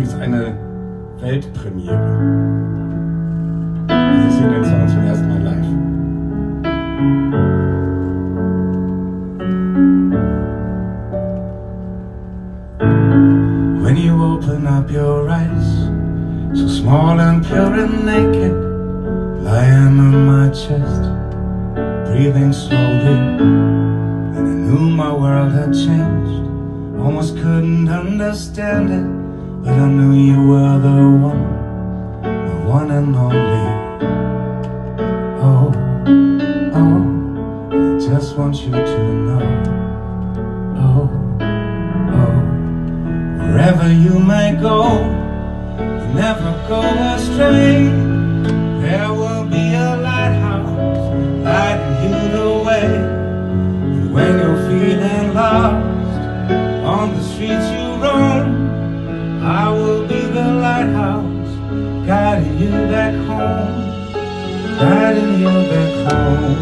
übrigens eine Weltpremiere. Sie singen den Song zum ersten Mal live. When you open up your eyes, so small and pure and naked, lying on my chest, breathing slowly, and I knew my world had changed. Almost couldn't understand it, but I knew you were the one and only. Oh, oh, I just want you to know. Oh, oh, wherever you may go, you never go astray. There will be a lighthouse lighting you the way. And when you're feeling lost on the streets you roam, I will be the lighthouse guiding you back home, guiding you back home.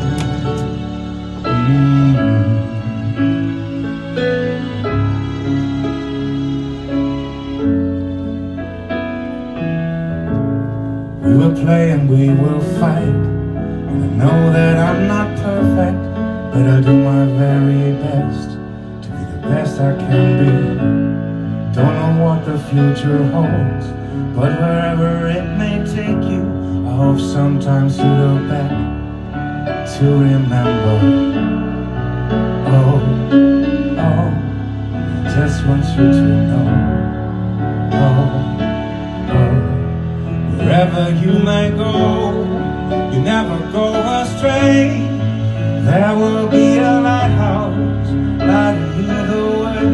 We will play and we will fight, and I know that I'm not perfect, but I'll do my very best to be the best I can be. Don't know what the future holds, but wherever it may take you, I hope sometimes you look back to remember. Oh, oh, I just want you to know. Oh, oh, wherever you may go, you never go astray. There will be a lighthouse lighting you the way.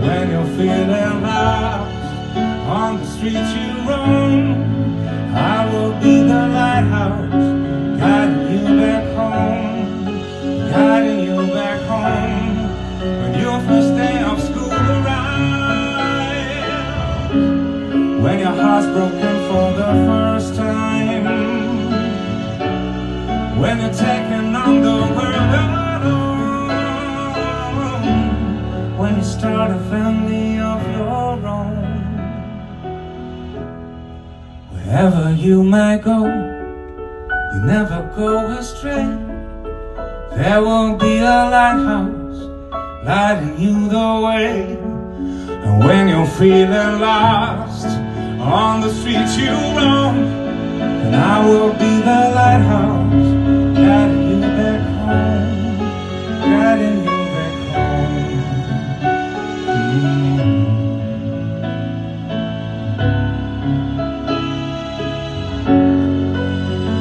When you're feeling lost on the streets you roam, I will be the lighthouse guiding you back home, guiding you back home. When your first day of school arrives, when your heart's broken for the first time, when you're taking on the world alone, when you start a family of your own. Wherever you may go, you never go astray. There will be a lighthouse lighting you the way. And when you're feeling lost on the streets you roam, and I will be the lighthouse guiding you back home, guiding you back home.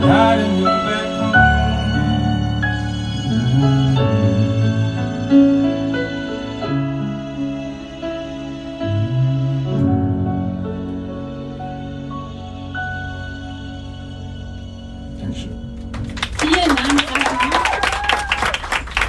Guiding you back home. Thanks.